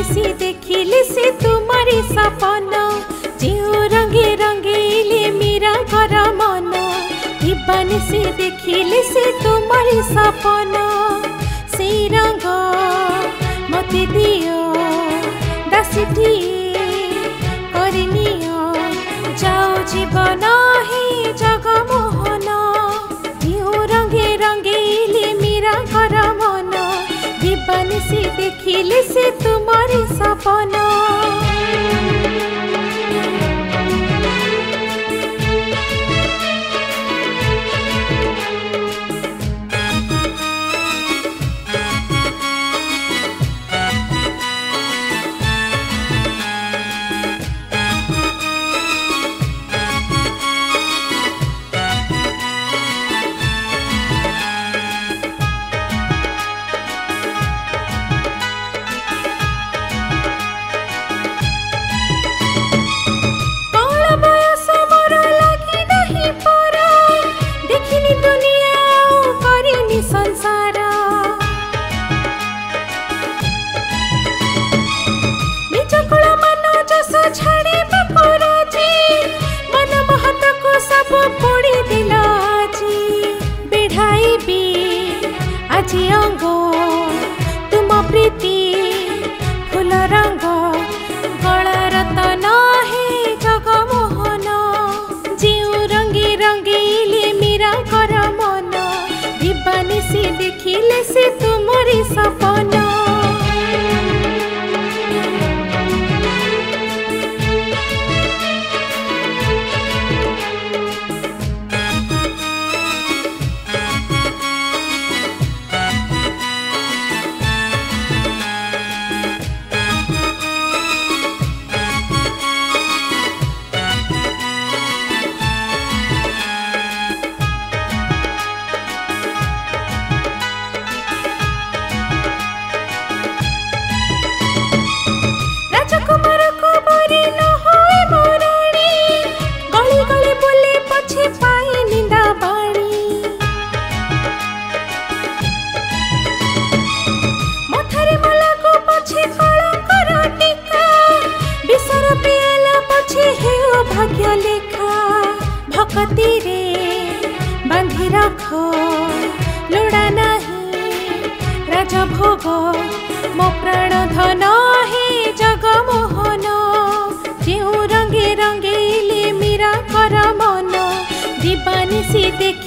से देखिले से तुम्हारी सपना जो रंगे रंगीले मेरा घर मन दीवानी से देखिले से तुम्हारी सपना से रंग मते दियो दासीटी करनियो जाओ जीवन ही जगमोहन जो रंगे रंगीले मेरा घर मन दीवानी से देखिले से तुम्हारी सपना। আজি অঙ্গ তুম প্রীতি ফুল রঙ্গ গলার তন হে জগমোহন জিউ রঙ্গে রঙ্গিলে মীরা কর মন দীবানি সে দেখিলে সে তুমরি সপনা। भाग्य लेखा भक्ति रे बांधी रख लोड़ा नहीं राजभोग मो प्राण धन हे जगमोहन जो रंगे रंगीले मीरा कर मन दीवानी से देख